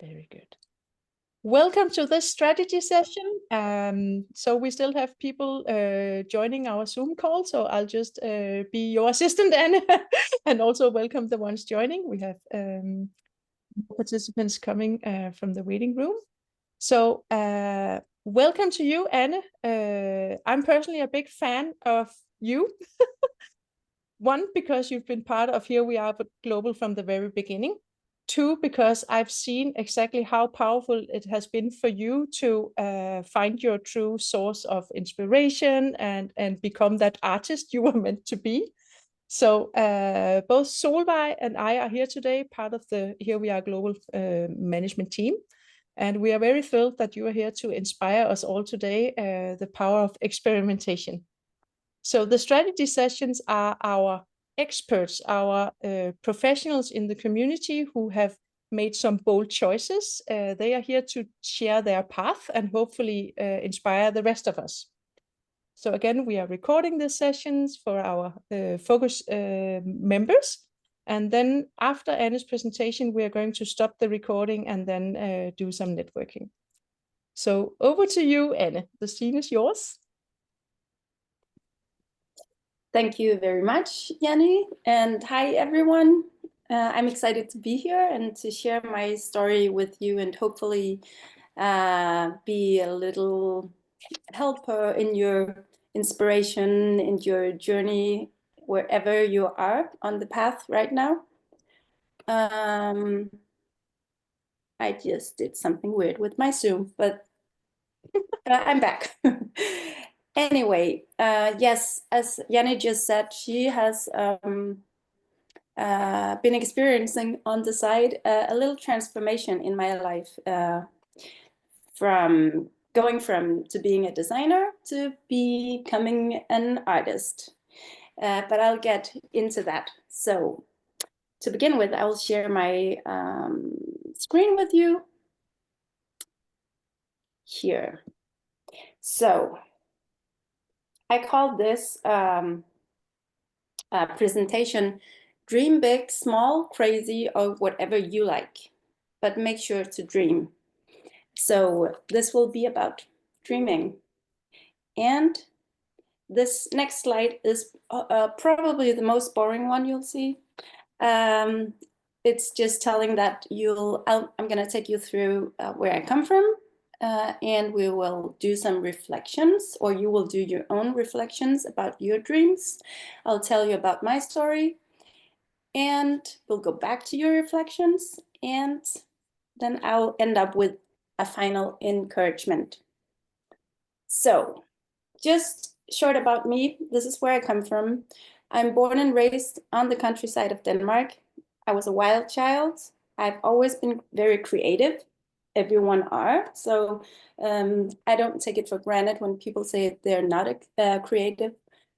Very good. Welcome to this strategy session. So we still have people joining our Zoom call, so I'll just be your assistant, Anne, and also welcome the ones joining. We have participants coming from the waiting room. So welcome to you, Anne. I'm personally a big fan of you. One, because you've been part of Here We Are Global from the very beginning. Two, because I've seen exactly how powerful it has been for you to find your true source of inspiration and become that artist you were meant to be. So both Solveig and I are here today, part of the Here We Are Global management team. And we are very thrilled that you are here to inspire us all today, the power of experimentation. So the strategy sessions are our experts, our professionals in the community who have made some bold choices. They are here to share their path and hopefully inspire the rest of us. So again, we are recording these sessions for our focus members. And then after Anne's presentation, we are going to stop the recording and then do some networking. So over to you, Anne. The scene is yours. Thank you very much, Jenny, and hi everyone. I'm excited to be here and to share my story with you and hopefully be a little helper in your inspiration, in your journey, wherever you are on the path right now. I just did something weird with my Zoom, but I'm back. Anyway, yes, as Jenny just said, she has been experiencing on the side a little transformation in my life, from going from to being a designer to becoming an artist. But I'll get into that. So to begin with, I will share my screen with you here. So I called this presentation Dream Big, Small, Crazy, or whatever you like, but make sure to dream. So this will be about dreaming. And this next slide is probably the most boring one you'll see. It's just telling that I'm going to take you through where I come from, and we will do some reflections, or you will do your own reflections about your dreams. I'll tell you about my story, and we'll go back to your reflections, and then I'll end up with a final encouragement. So just short about me, this is where I come from. I'm born and raised on the countryside of Denmark. I was a wild child. I've always been very creative. Everyone are. So I don't take it for granted when people say they're not creative,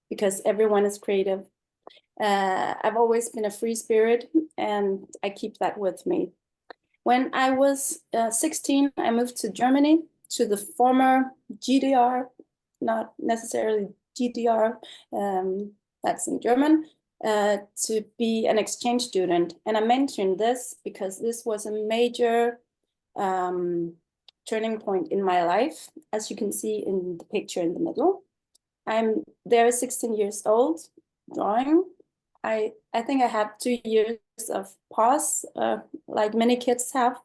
because everyone is creative. I've always been a free spirit, and I keep that with me. When I was 16, I moved to Germany, to the former GDR, not necessarily GDR, that's in German, to be an exchange student. And I mentioned this because this was a major turning point in my life, as you can see in the picture in the middle. I'm there 16 years old, drawing. I think I had 2 years of pause, like many kids have.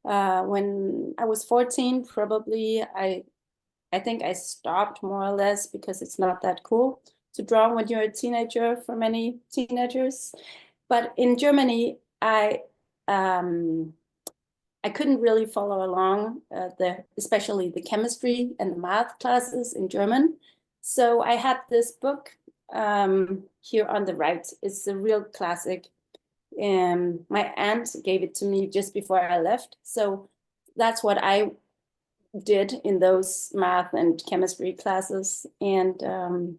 When I was 14, probably I think I stopped more or less, because it's not that cool to draw when you're a teenager for many teenagers. But in Germany, I couldn't really follow along, especially the chemistry and the math classes in German. So I had this book here on the right. It's a real classic. My aunt gave it to me just before I left. So that's what I did in those math and chemistry classes. And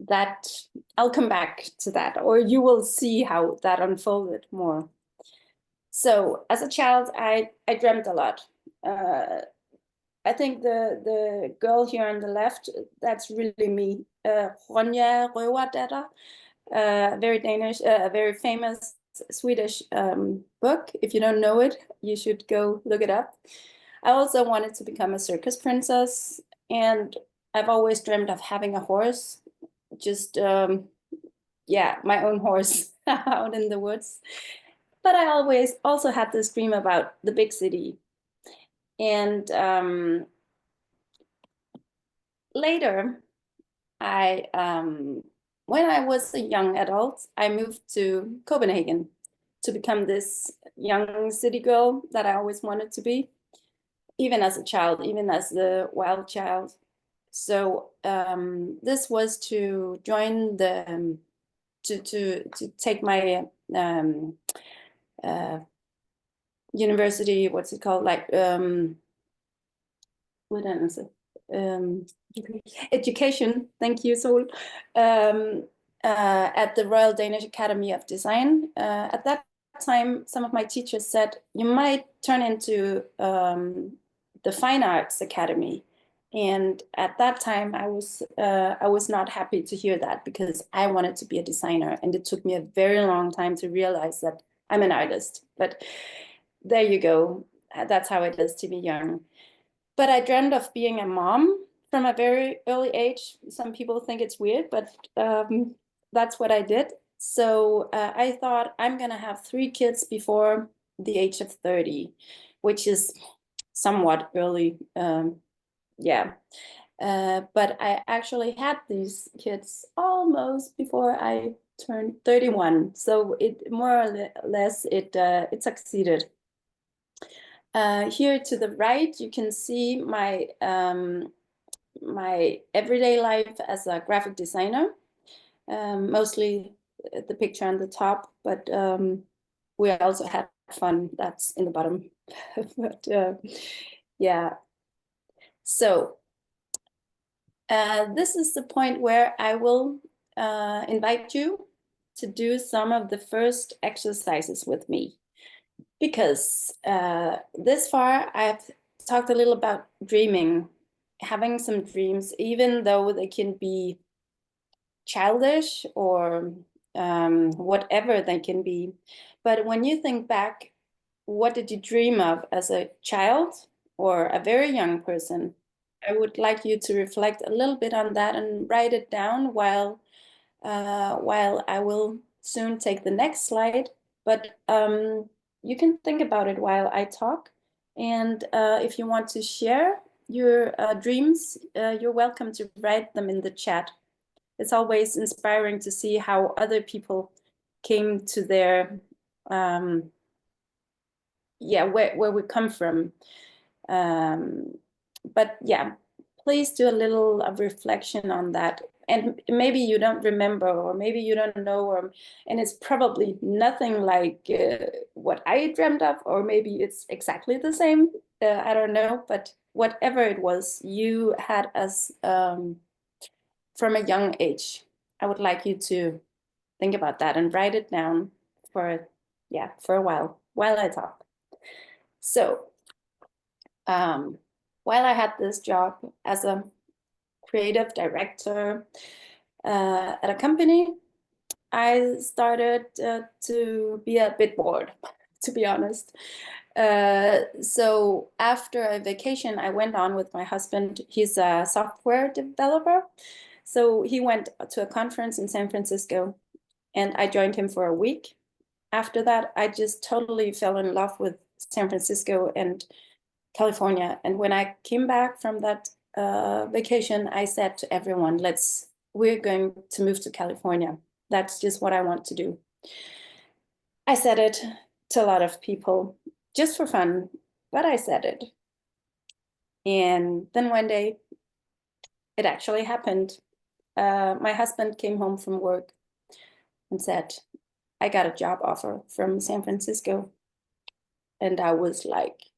that I'll come back to that, or you will see how that unfolded more. So as a child, I dreamt a lot. I think the girl here on the left, that's really me, Ronja Røverdatter, very Danish, very famous Swedish book. If you don't know it, you should go look it up. I also wanted to become a circus princess, and I've always dreamed of having a horse, just yeah, my own horse out in the woods. But I always also had this dream about the big city. And later, when I was a young adult, I moved to Copenhagen to become this young city girl that I always wanted to be, even as a child, even as the wild child. So this was to join the to take my university. What's it called? Like what is it? Education. Thank you, Sol. At the Royal Danish Academy of Design. At that time, some of my teachers said you might turn into the Fine Arts Academy. And at that time, I was not happy to hear that, because I wanted to be a designer, and it took me a very long time to realize that I'm an artist. But there you go. That's how it is to be young. But I dreamed of being a mom from a very early age. Some people think it's weird, but that's what I did. So I thought I'm gonna have 3 kids before the age of 30, which is somewhat early. Yeah. But I actually had these kids almost before I turned 31. So it more or less it succeeded. Here to the right, you can see my my everyday life as a graphic designer. Mostly the picture on the top, but we also had fun. That's in the bottom. But yeah. So this is the point where I will invite you to do some of the first exercises with me. Because this far, I've talked a little about dreaming, having some dreams, even though they can be childish or whatever they can be. But when you think back, what did you dream of as a child or a very young person? I would like you to reflect a little bit on that and write it down while I will soon take the next slide. But you can think about it while I talk. And if you want to share your dreams, you're welcome to write them in the chat. It's always inspiring to see how other people came to their, yeah, where we come from. But yeah, please do a little of reflection on that. And maybe you don't remember, or maybe you don't know, and it's probably nothing like what I dreamt of, or maybe it's exactly the same. I don't know, but whatever it was you had as from a young age, I would like you to think about that and write it down for, yeah, for a while I talk. So while I had this job as a creative director at a company, I started to be a bit bored, to be honest. So after a vacation, I went on with my husband. He's a software developer. So he went to a conference in San Francisco, and I joined him for a week. After that, I just totally fell in love with San Francisco and California. And when I came back from that vacation, I said to everyone, we're going to move to California. That's just what I want to do. I said it to a lot of people just for fun, but I said it. And then one day it actually happened. My husband came home from work and said, I got a job offer from San Francisco. And I was like,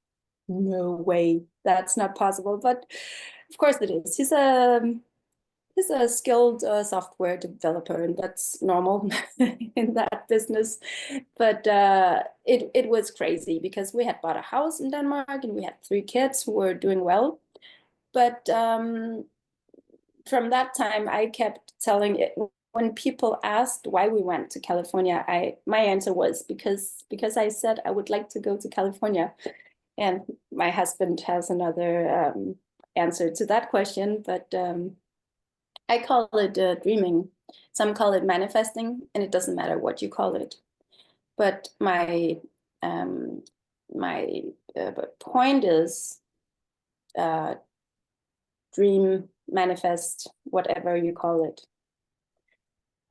no way, that's not possible. But of course it is. He's a skilled software developer, and that's normal in that business. But it was crazy, because we had bought a house in Denmark, and we had 3 kids who were doing well. But from that time, I kept telling when people asked why we went to California, my answer was because I said I would like to go to California. And my husband has another answer to that question, but I call it dreaming. Some call it manifesting, and it doesn't matter what you call it. But my point is dream, manifest, whatever you call it.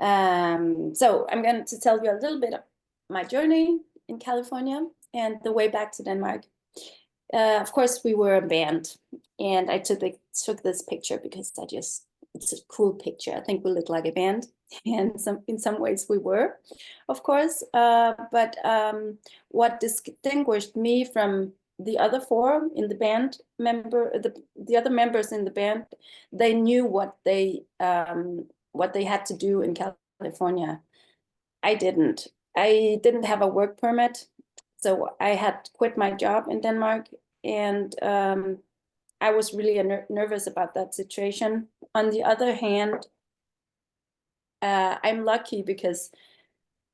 So I'm going to tell you a little bit of my journey in California and the way back to Denmark. Of course, we were a band, and I took this picture because it's a cool picture. I think we look like a band, and in some ways we were, of course. But what distinguished me from the other four in the band the other members in the band, they knew what they had to do in California. I didn't. I didn't have a work permit, so I had quit my job in Denmark, and I was really nervous about that situation. On the other hand, I'm lucky because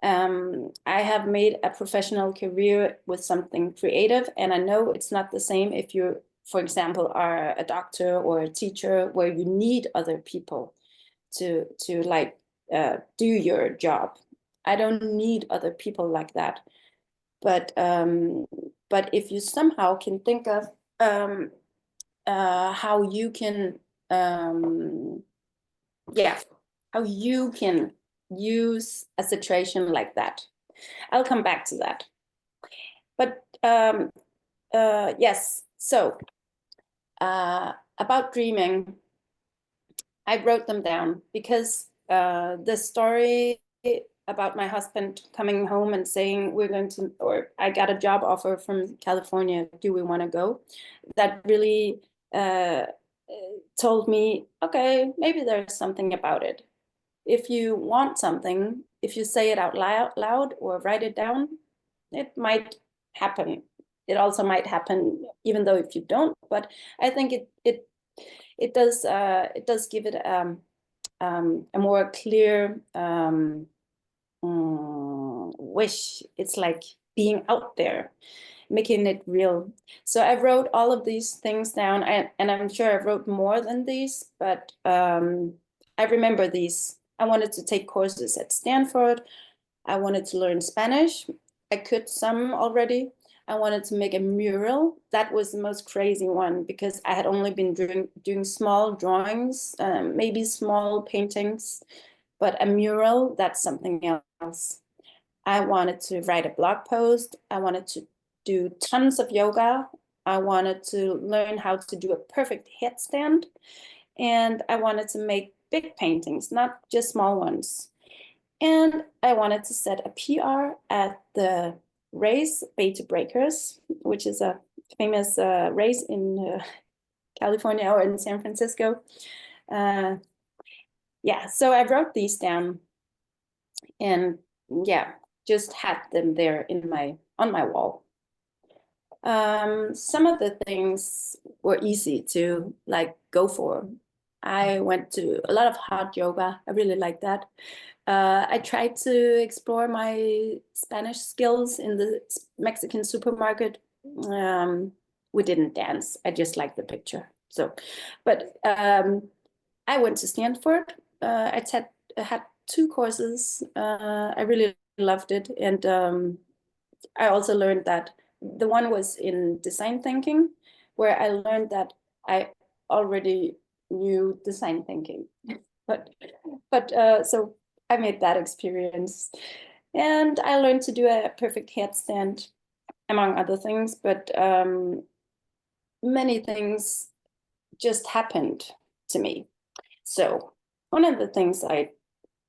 I have made a professional career with something creative, and I know it's not the same if you, for example, are a doctor or a teacher where you need other people to like do your job. I don't need other people like that. But if you somehow can think of how you can how you can use a situation like that. I'll come back to that. But yes, so about dreaming, I wrote them down because the story about my husband coming home and saying I got a job offer from California, do we want to go? That really told me, okay, maybe there's something about it. If you want something, if you say it out loud or write it down, it might happen. It also might happen even though if you don't, but I think it does give it a more clear wish. It's like being out there, making it real. So I wrote all of these things down, and I'm sure I wrote more than these, but I remember these. I wanted to take courses at Stanford. I wanted to learn Spanish. I could some already. I wanted to make a mural. That was the most crazy one because I had only been doing small drawings, maybe small paintings, but a mural, that's something else. I wanted to write a blog post. I wanted to do tons of yoga. I wanted to learn how to do a perfect headstand. And I wanted to make big paintings, not just small ones. And I wanted to set a PR at the race, Bay to Breakers, which is a famous race in California or in San Francisco. Yeah, so I wrote these down and yeah, just had them there on my wall. Some of the things were easy to like go for. I went to a lot of hot yoga. I really like that. I tried to explore my Spanish skills in the Mexican supermarket. We didn't dance. I just liked the picture. So, but I went to Stanford. I had 2 courses. I really loved it, and I also learned that the one was in design thinking, where I learned that I already knew design thinking, but so I made that experience, and I learned to do a perfect headstand, among other things. But many things just happened to me. So one of the things I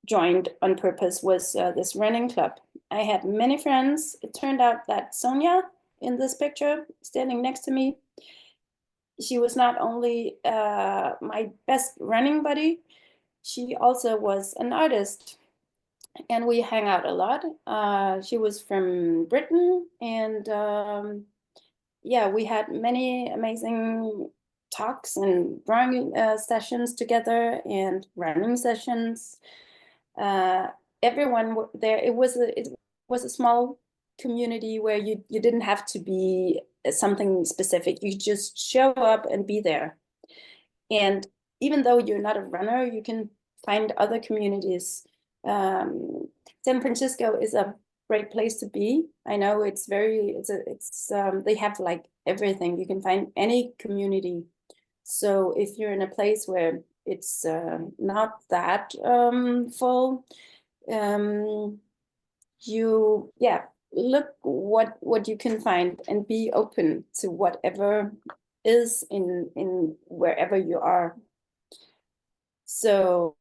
joined on purpose was this running club. I had many friends. It turned out that Sonia in this picture standing next to me, she was not only my best running buddy, she also was an artist, and we hang out a lot. She was from Britain, and yeah, we had many amazing talks and drawing sessions together and running sessions. Everyone there, it was a small community where you didn't have to be something specific. You just show up and be there. And even though you're not a runner, you can find other communities. San Francisco is a great place to be. I know they have like everything. You can find any community. So if you're in a place where it's not that full, you look what you can find and be open to whatever is in wherever you are. So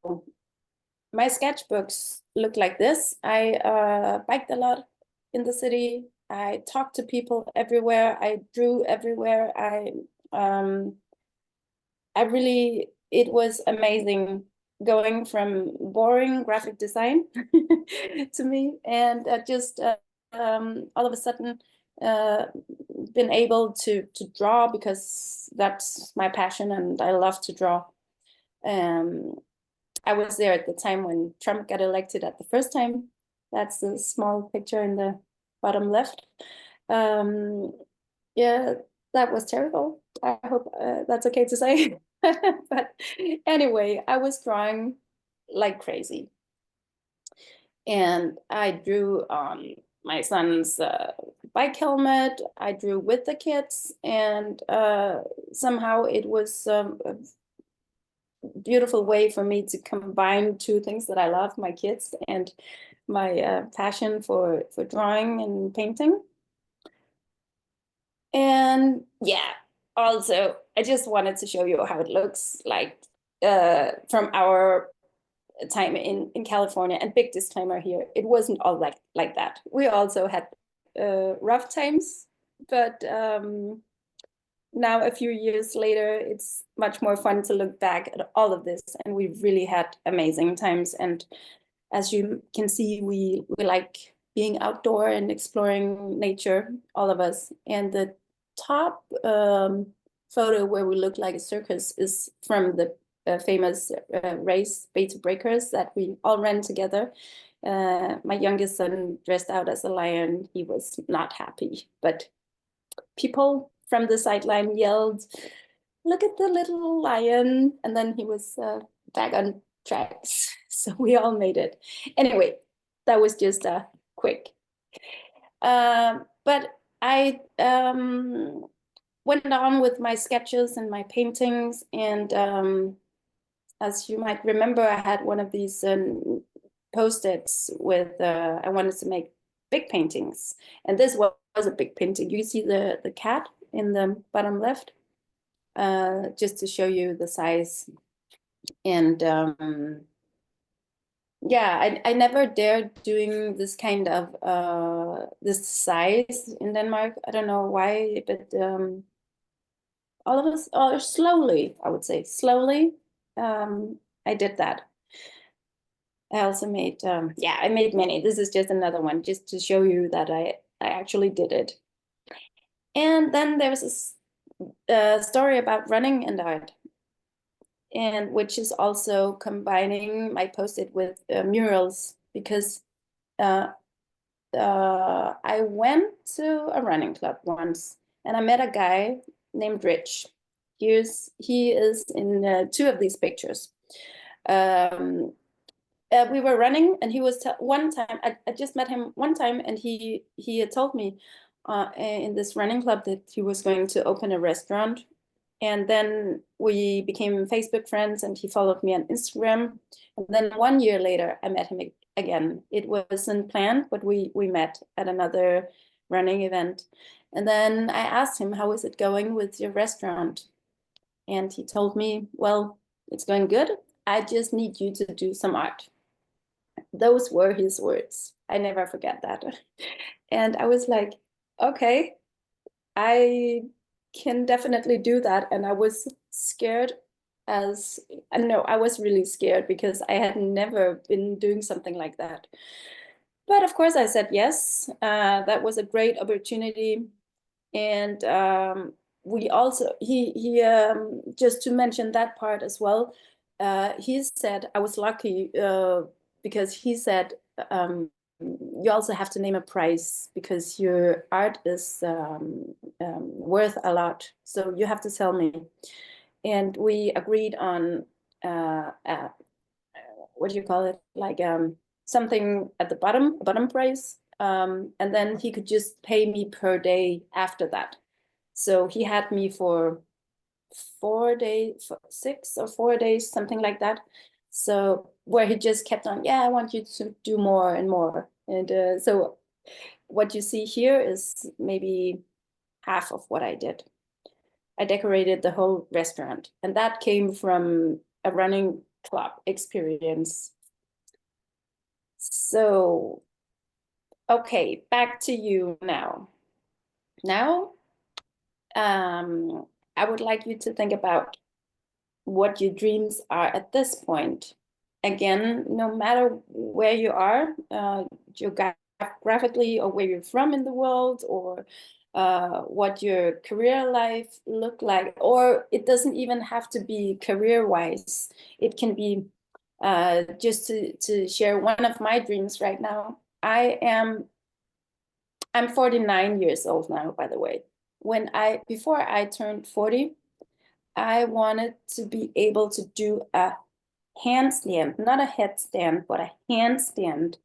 my sketchbooks look like this. I biked a lot in the city. I talked to people everywhere. I drew everywhere. It was amazing going from boring graphic design to me, and all of a sudden been able to draw, because that's my passion and I love to draw. I was there at the time when Trump got elected at the first time. That's the small picture in the bottom left. Yeah, that was terrible. I hope that's okay to say. But anyway, I was drawing like crazy. And I drew on my son's bike helmet. I drew with the kids, and somehow it was a beautiful way for me to combine two things that I love, my kids and my passion for drawing and painting. And yeah, also, I just wanted to show you how it looks like from our time in California. And big disclaimer here, it wasn't all like that. We also had rough times, but now a few years later, it's much more fun to look back at all of this, and we really had amazing times. And as you can see, we like being outdoor and exploring nature, all of us. And the top photo where we look like a circus is from the famous race, Beta Breakers, that we all ran together. My youngest son dressed out as a lion. He was not happy, but people from the sideline yelled, "Look at the little lion." And then he was back on tracks. So we all made it. Anyway, that was just quick. But I went on with my sketches and my paintings. And as you might remember, I had one of these post-its with, I wanted to make big paintings. And this was a big painting. You see the cat in the bottom left, just to show you the size. And yeah, I never dared doing this kind of this size in Denmark. I don't know why, but all of us, or slowly, I would say, slowly, I did that. I also made, I made many. This is just another one, just to show you that I actually did it. And then there's a story about running and art, and which is also combining my post-it with murals, because I went to a running club once, and I met a guy named Rich. He is in two of these pictures. We were running, and he was one time. I just met him one time, and he had told me in this running club that he was going to open a restaurant. And then we became Facebook friends, and he followed me on Instagram. And then 1 year later, I met him again. It wasn't planned, but we met at another running event. And then I asked him, "How is it going with your restaurant?" And he told me, "Well, it's going good. I just need you to do some art." Those were his words. I never forget that. And I was like, okay, I can definitely do that. And I was scared I was really scared, because I had never been doing something like that. But of course I said yes. That was a great opportunity. And we also, he just to mention that part as well, he said I was lucky because he said, you also have to name a price because your art is worth a lot. So you have to tell me. And we agreed on, what do you call it? Like something at the bottom price. And then he could just pay me per day after that. So he had me for 4 days, 6 or 4 days, something like that. So where he just kept on, yeah, I want you to do more and more. And so what you see here is maybe half of what I did. I decorated the whole restaurant, and that came from a running club experience. So, okay, back to you now. Now, I would like you to think about what your dreams are at this point. Again, no matter where you are, geographically, or where you're from in the world, or what your career life look like, or it doesn't even have to be career-wise. It can be just to share one of my dreams right now. I'm 49 years old now, by the way. Before I turned 40, I wanted to be able to do a handstand, not a headstand, but a handstand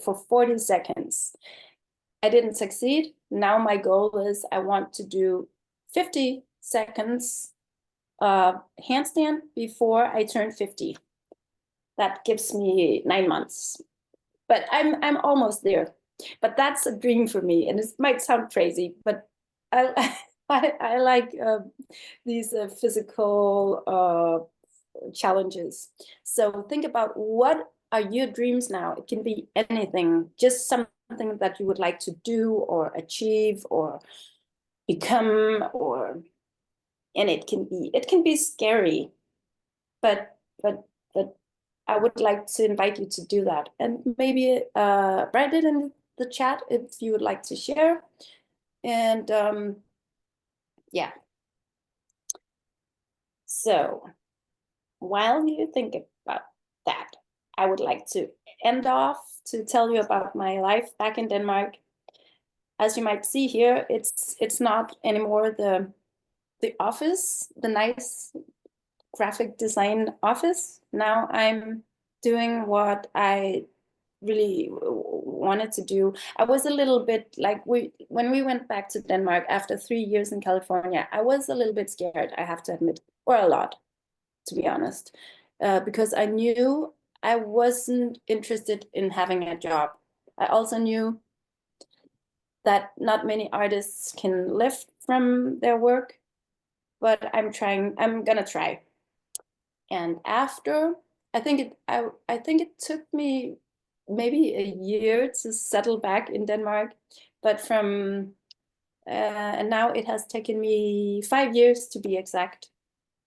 for 40 seconds. I didn't succeed. Now my goal is I want to do 50 seconds handstand before I turn 50. That gives me 9 months, but I'm almost there. But that's a dream for me, and it might sound crazy, but I like these physical challenges. So think about, what are your dreams now? It can be anything, just something that you would like to do or achieve or become, and it can be scary, but I would like to invite you to do that, and maybe write it in the chat if you would like to share. And yeah. So while you think about that, I would like to end off to tell you about my life back in Denmark. As you might see here, it's not anymore the office, the nice graphic design office. Now I'm doing what I really wanted to do. I was a little bit like, when we went back to Denmark after 3 years in California, I was a little bit scared, I have to admit, or a lot, to be honest, because I knew I wasn't interested in having a job. I also knew that not many artists can live from their work, but I'm gonna try. And after, I think it took me maybe a year to settle back in Denmark, but and now it has taken me 5 years, to be exact,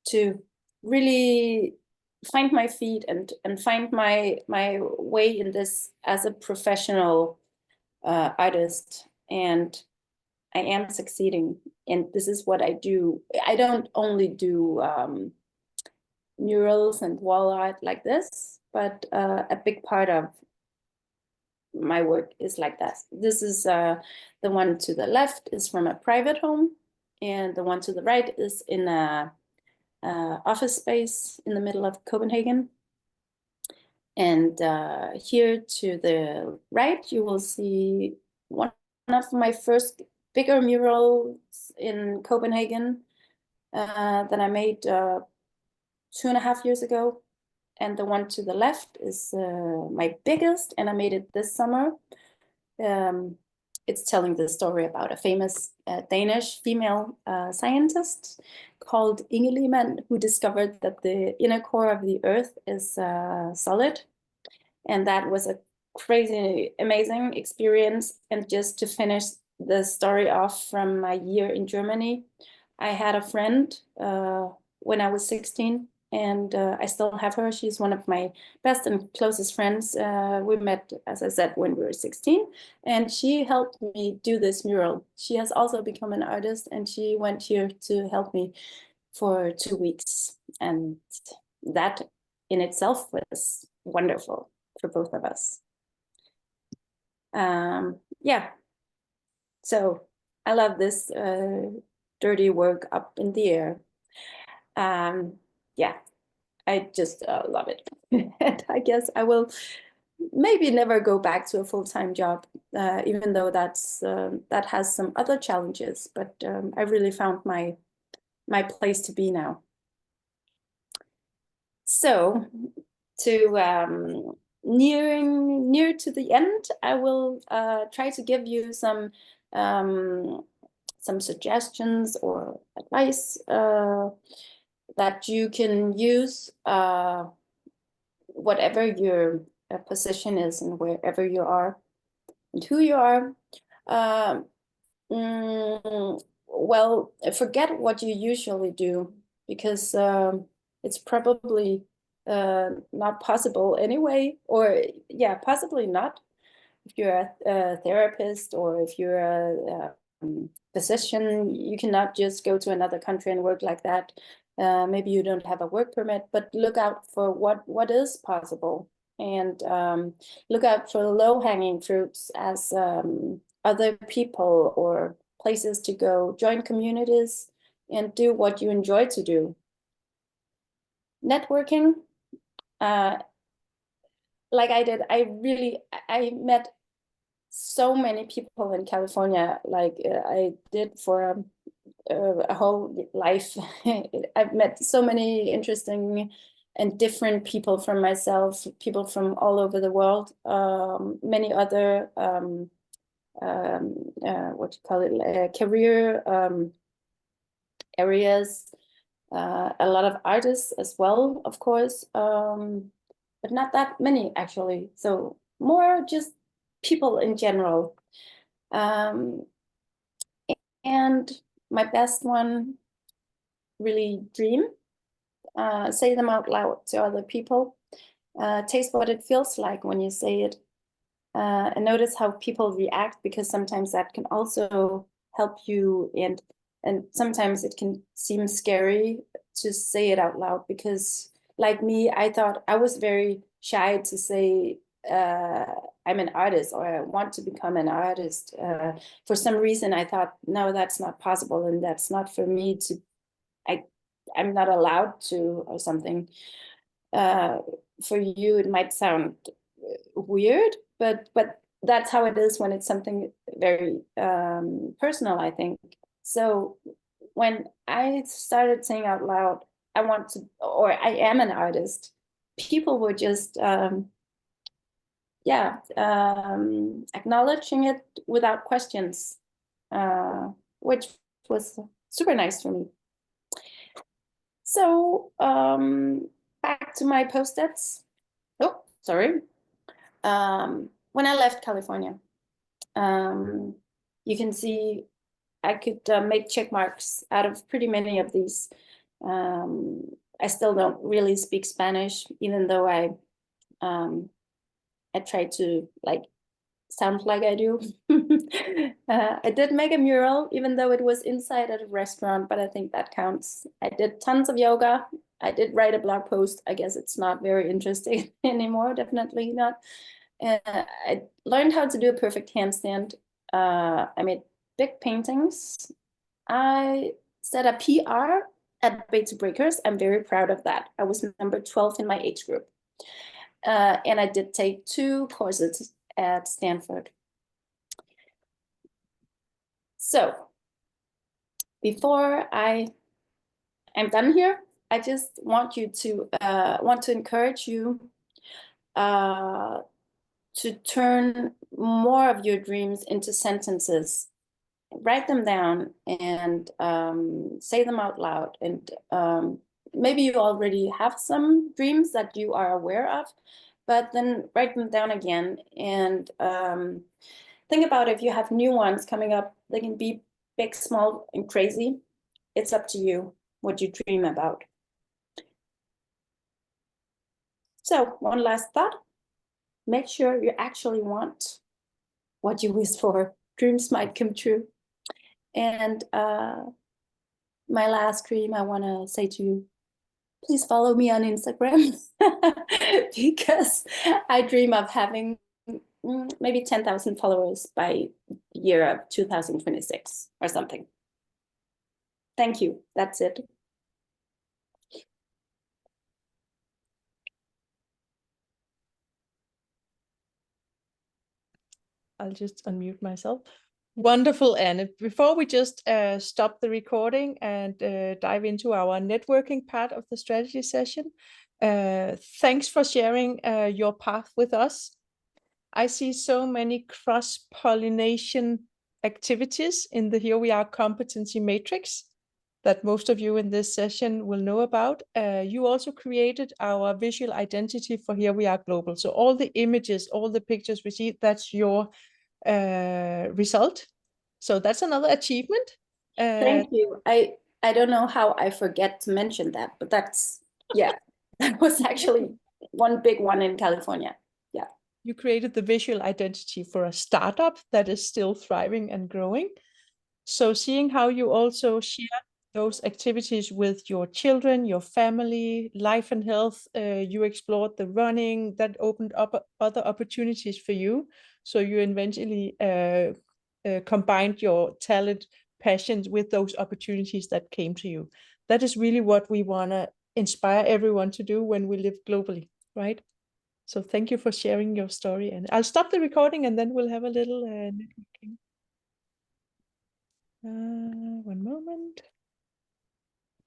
to really find my feet and find my way in this as a professional artist. And I am succeeding, and this is what I do. I don't only do murals and wall art like this, but a big part of my work is like that. This is the one to the left is from a private home, and the one to the right is in a office space in the middle of Copenhagen. And here to the right, you will see one of my first bigger murals in Copenhagen that I made 2.5 years ago. And the one to the left is my biggest, and I made it this summer. It's telling the story about a famous Danish female scientist called Inge Lehmann, who discovered that the inner core of the Earth is solid. And that was a crazy, amazing experience. And just to finish the story off from my year in Germany, I had a friend when I was 16, and I still have her. She's one of my best and closest friends. We met, as I said, when we were 16, and she helped me do this mural. She has also become an artist, and she went here to help me for 2 weeks. And that in itself was wonderful. for both of us. Yeah, so I love this dirty work up in the air. Yeah, I just love it. And I guess I will maybe never go back to a full-time job, even though that has some other challenges, but I really found my place to be now. So to near to the end, I will try to give you some suggestions or advice that you can use whatever your position is and wherever you are and who you are. Well, forget what you usually do, because it's probably not possible anyway, or yeah, possibly not. If you're a therapist or if you're a physician, you cannot just go to another country and work like that. Maybe you don't have a work permit, but look out for what is possible, and look out for low-hanging fruits as other people or places to go. Join communities and do what you enjoy to do. Networking, like I did, I met so many people in California, like I did for a whole life. I've met so many interesting and different people from myself, people from all over the world, many other what you call it, career areas, a lot of artists as well, of course, but not that many actually. So more just people in general. And my best one, really dream, say them out loud to other people, taste what it feels like when you say it, and notice how people react, because sometimes that can also help you, and sometimes it can seem scary to say it out loud, because like me, I thought I was very shy to say I'm an artist, or I want to become an artist. For some reason, I thought, no, that's not possible, and that's not for me to, I'm not allowed to, or something. For you, it might sound weird, but that's how it is when it's something very personal, I think. So when I started saying out loud, I want to, or I am an artist, people were just acknowledging it without questions, which was super nice for me. So back to my post-its. Oh, sorry. When I left California, you can see I could make check marks out of pretty many of these. I still don't really speak Spanish, even though I try to like sound like I do. I did make a mural, even though it was inside at a restaurant, but I think that counts. I did tons of yoga. I did write a blog post. I guess it's not very interesting anymore, definitely not. I learned how to do a perfect handstand. I made big paintings. I set a PR at Bay to Breakers. I'm very proud of that. I was number 12 in my age group. And I did take 2 courses at Stanford. So before I'm done here, I just want to encourage you to turn more of your dreams into sentences. Write them down and say them out loud. And maybe you already have some dreams that you are aware of, but then write them down again, and think about if you have new ones coming up. They can be big, small, and crazy. It's up to you what you dream about. So one last thought. Make sure you actually want what you wish for. Dreams might come true. And my last dream I want to say to you, please follow me on Instagram because I dream of having maybe 10,000 followers by year of 2026 or something. Thank you. That's it. I'll just unmute myself. Wonderful, Anne. Before we just stop the recording and dive into our networking part of the strategy session, thanks for sharing your path with us. I see so many cross-pollination activities in the Here We Are competency matrix that most of you in this session will know about. You also created our visual identity for Here We Are Global. So all the images, all the pictures we see, that's your result. So that's another achievement. Thank you. I don't know how I forget to mention that, but that's, yeah, that was actually one big one in California. Yeah. You created the visual identity for a startup that is still thriving and growing. So seeing how you also share those activities with your children, your family, life and health, you explored the running, that opened up other opportunities for you. So you eventually combined your talent, passions with those opportunities that came to you. That is really what we want to inspire everyone to do when we live globally, right? So thank you for sharing your story. And I'll stop the recording and then we'll have a little networking. One moment.